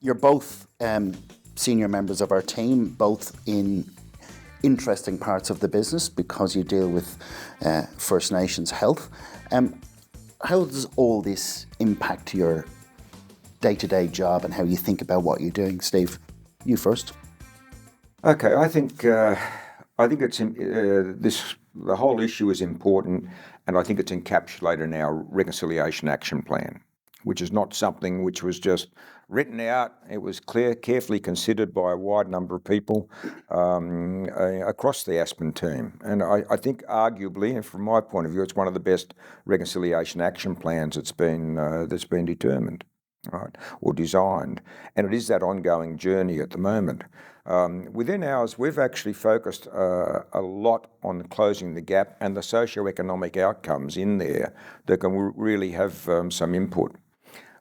you're both senior members of our team, both in interesting parts of the business because you deal with First Nations health. How does all this impact your day-to-day job and how you think about what you're doing? Steve, you first. Okay, I think it's the whole issue is important, and I think it's encapsulated in our Reconciliation Action Plan, which is not something which was just written out. It was carefully considered by a wide number of people across the Aspen team. And I think arguably, and from my point of view, it's one of the best reconciliation action plans that's been determined, right, or designed. And it is that ongoing journey at the moment. Within ours, we've actually focused a lot on closing the gap and the socio-economic outcomes in there that can really have some input.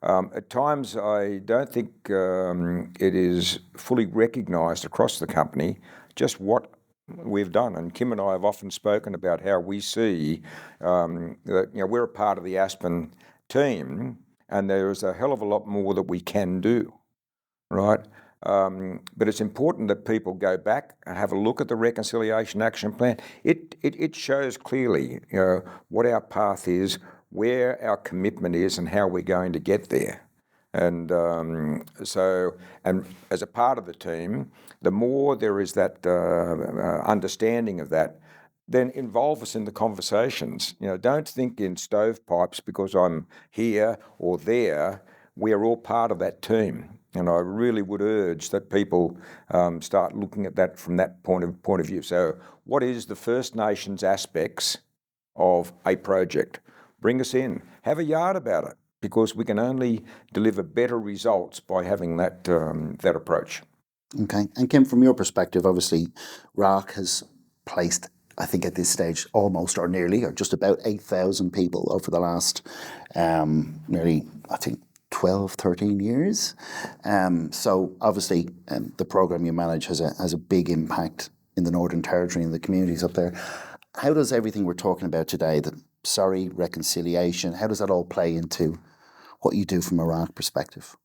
At times, I don't think it is fully recognised across the company just what we've done. And Kim and I have often spoken about how we see that we're a part of the Aspen team, and there is a hell of a lot more that we can do, right? But it's important that people go back and have a look at the Reconciliation Action Plan. It shows clearly what our path is, where our commitment is, and how we're going to get there. And and as a part of the team, the more there is that understanding of that, then involve us in the conversations. Don't think in stovepipes because I'm here or there. We're all part of that team. And I really would urge that people start looking at that from that point of view. So what is the First Nations aspects of a project? Bring us in. Have a yard about it, because we can only deliver better results by having that approach. Okay. And Kim, from your perspective, obviously, RARC has placed, I think at this stage, almost or nearly, or just about 8,000 people over the last nearly, I think, 12, 13 years. So obviously, the program you manage has a big impact in the Northern Territory and the communities up there. How does everything we're talking about today, reconciliation, how does that all play into what you do from a RARC perspective?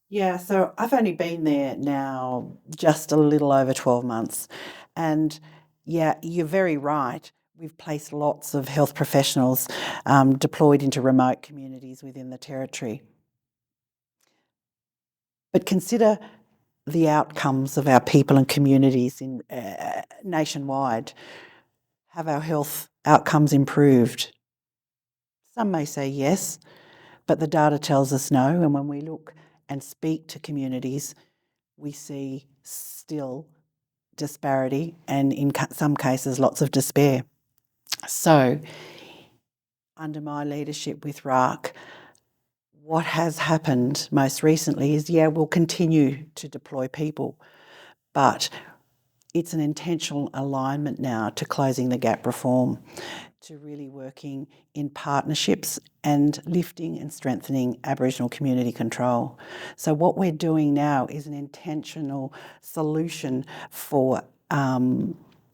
Yeah, so I've only been there now just a little over 12 months. And yeah, you're very right. We've placed lots of health professionals deployed into remote communities within the Territory. But consider the outcomes of our people and communities in nationwide. Have our health outcomes improved? Some may say yes, but the data tells us no. And when we look and speak to communities, we see still disparity and in some cases lots of despair. So under my leadership with RARC, what has happened most recently is, we'll continue to deploy people, but it's an intentional alignment now to closing the gap reform, to really working in partnerships and lifting and strengthening Aboriginal community control. So what we're doing now is an intentional solution for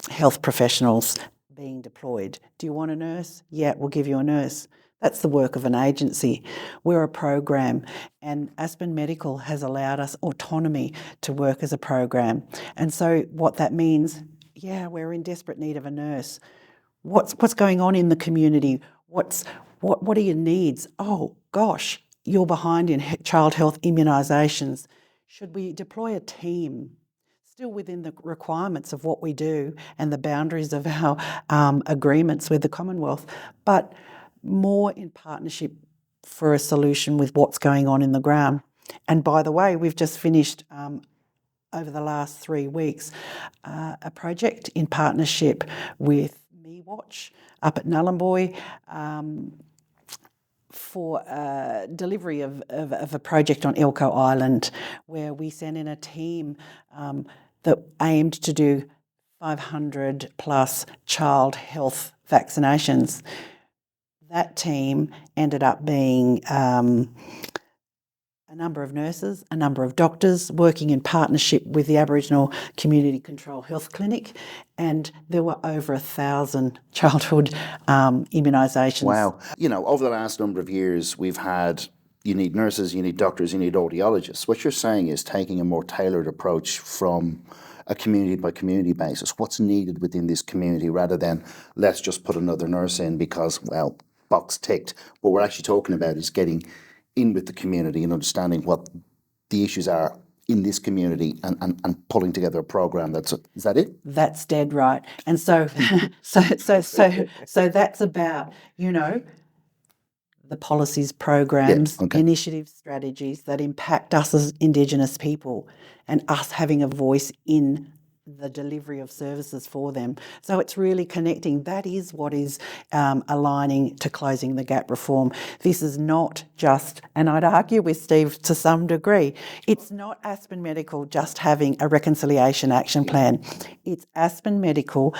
health professionals being deployed. Do you want a nurse? Yeah, we'll give you a nurse. That's the work of an agency. We're a program, and Aspen Medical has allowed us autonomy to work as a program. And so what that means, we're in desperate need of a nurse. What's going on in the community? What are your needs? Oh gosh, you're behind in child health immunisations. Should we deploy a team? Still within the requirements of what we do and the boundaries of our agreements with the Commonwealth, but more in partnership for a solution with what's going on in the ground. And by the way, we've just finished over the last 3 weeks a project in partnership with MeWatch up at Nullumboy for delivery of a project on Elcho Island, where we sent in a team that aimed to do 500 plus child health vaccinations. That team ended up being a number of nurses, a number of doctors working in partnership with the Aboriginal Community Control Health Clinic, and there were over 1,000 childhood immunisations. Wow. Over the last number of years, we've had you need nurses, you need doctors, you need audiologists. What you're saying is taking a more tailored approach from a community by community basis. What's needed within this community rather than let's just put another nurse in because, well, box ticked. What we're actually talking about is getting in with the community and understanding what the issues are in this community and pulling together a program. Is that it? That's dead right. And so so that's about, the policies, programs, okay. initiatives, strategies that impact us as Indigenous people and us having a voice in the delivery of services for them. So it's really connecting. That is what is aligning to closing the gap reform. This is not just, and I'd argue with Steve to some degree, it's not Aspen Medical just having a reconciliation action plan. It's Aspen Medical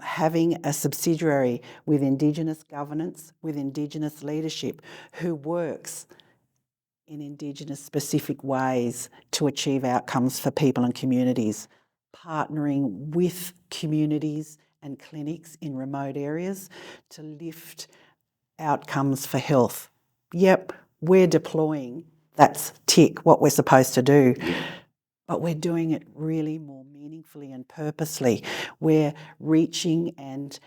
having a subsidiary with Indigenous governance, with Indigenous leadership, who works in Indigenous specific ways to achieve outcomes for people and communities, partnering with communities and clinics in remote areas to lift outcomes for health. Yep, we're deploying, that's tick, what we're supposed to do. But we're doing it really more meaningfully and purposely. We're reaching and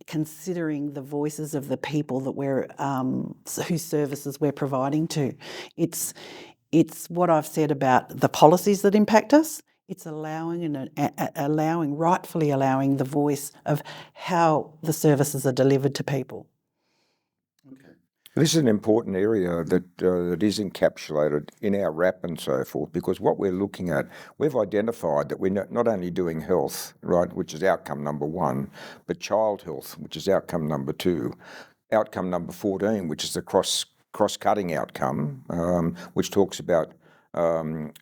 considering the voices of the people that we're whose services we're providing to. It's what I've said about the policies that impact us. It's rightfully allowing the voice of how the services are delivered to people. This is an important area that is encapsulated in our RAP and so forth, because what we're looking at, we've identified that we're not only doing health, right, which is outcome number 1, but child health, which is outcome number 2, outcome number 14, which is the cross-cutting outcome, which talks about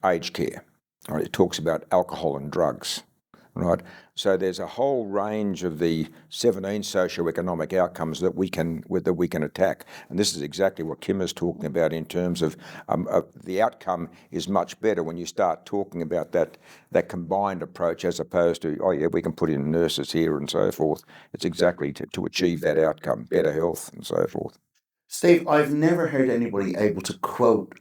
aged care. Right? It talks about alcohol and drugs. Right, so there's a whole range of the 17 socioeconomic outcomes that we can attack, and this is exactly what Kim is talking about in terms of the outcome is much better when you start talking about that combined approach as opposed to we can put in nurses here and so forth. It's exactly to achieve that outcome, better health and so forth. Steve, I've never heard anybody able to quote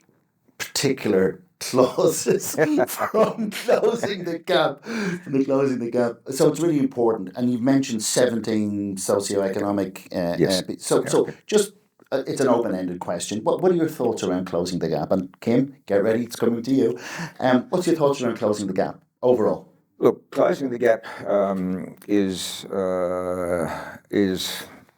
particular clauses from closing the gap. So it's really important. And you've mentioned 17 socioeconomic. Yes. Just it's an open-ended question. What are your thoughts around closing the gap? And Kim, get ready, it's coming to you. What's your thoughts around closing the gap overall? Look, closing the gap is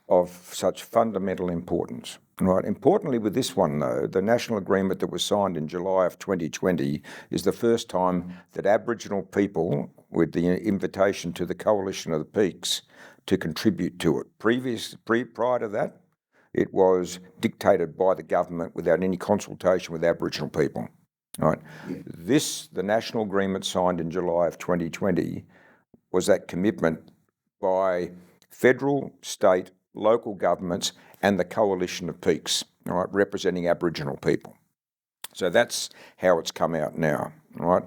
of such fundamental importance. Right. Importantly, with this one, though, the national agreement that was signed in July of 2020 is the first time that Aboriginal people, with the invitation to the Coalition of the Peaks, to contribute to it. Prior to that, it was dictated by the government without any consultation with Aboriginal people. Right. The national agreement signed in July of 2020 was that commitment by federal, state, local governments and the Coalition of Peaks, right, representing Aboriginal people. So that's how it's come out now, right?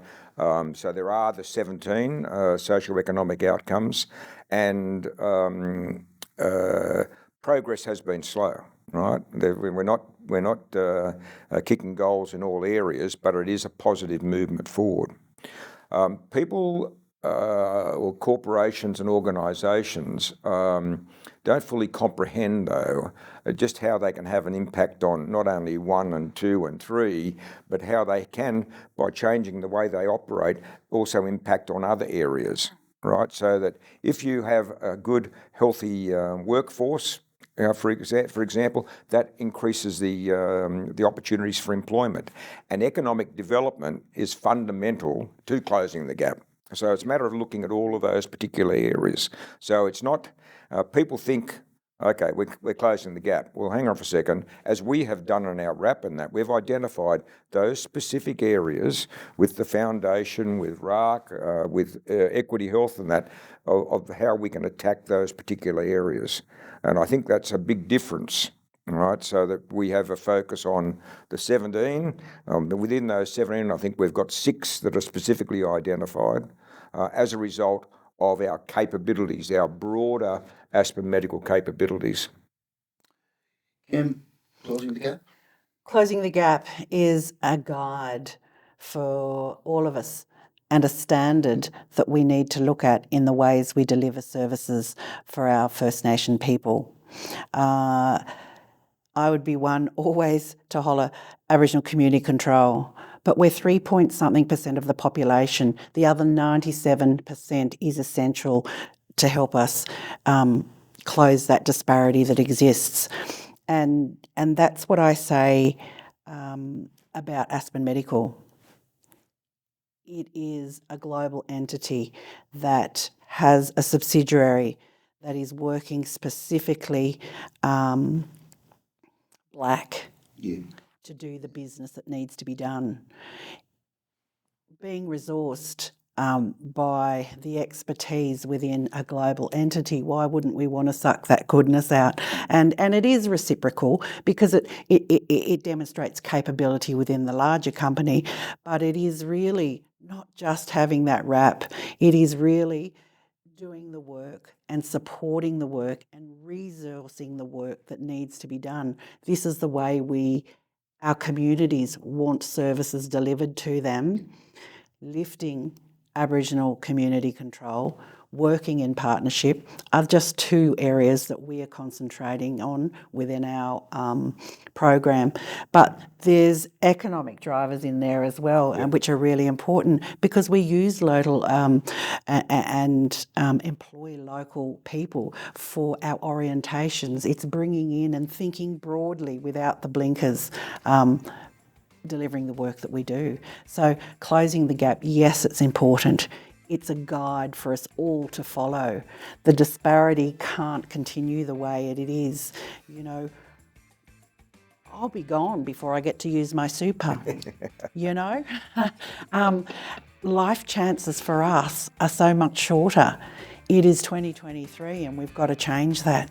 So there are the 17 socioeconomic outcomes, and progress has been slow, right? We're not kicking goals in all areas, but it is a positive movement forward. People or corporations and organisations don't fully comprehend, though, just how they can have an impact on not only 1 and 2 and 3, but how they can, by changing the way they operate, also impact on other areas, right? So that if you have a good, healthy workforce, for example, that increases the opportunities for employment. And economic development is fundamental to closing the gap. So it's a matter of looking at all of those particular areas. So it's not, people think, okay, we're closing the gap. Well, hang on for a second. As we have done in our RAP and that, we've identified those specific areas with the foundation, with RARC, with Equity Health and that, of how we can attack those particular areas. And I think that's a big difference. Right, so that we have a focus on the 17. Within those 17, I think we've got 6 that are specifically identified as a result of our capabilities, our broader Aspen medical capabilities. Kim, closing the gap? Closing the Gap is a guide for all of us and a standard that we need to look at in the ways we deliver services for our First Nation people. I would be one always to holler Aboriginal community control, but we're 3-point-something% of the population. The other 97% is essential to help us close that disparity that exists. And that's what I say about Aspen Medical. It is a global entity that has a subsidiary that is working specifically black to do the business that needs to be done. Being resourced by the expertise within a global entity, why wouldn't we want to suck that goodness out? And it is reciprocal because it demonstrates capability within the larger company, but it is really not just having that wrap, it is really doing the work and supporting the work and resourcing the work that needs to be done. This is the way our communities want services delivered to them, lifting Aboriginal community control, working in partnership are just two areas that we are concentrating on within our program. But there's economic drivers in there as well, which are really important because we use local and employ local people for our orientations. It's bringing in and thinking broadly without the blinkers. Delivering the work that we do. So closing the gap, yes, it's important. It's a guide for us all to follow. The disparity can't continue the way it is. You know, I'll be gone before I get to use my super, you know? Life chances for us are so much shorter. It is 2023 and we've got to change that.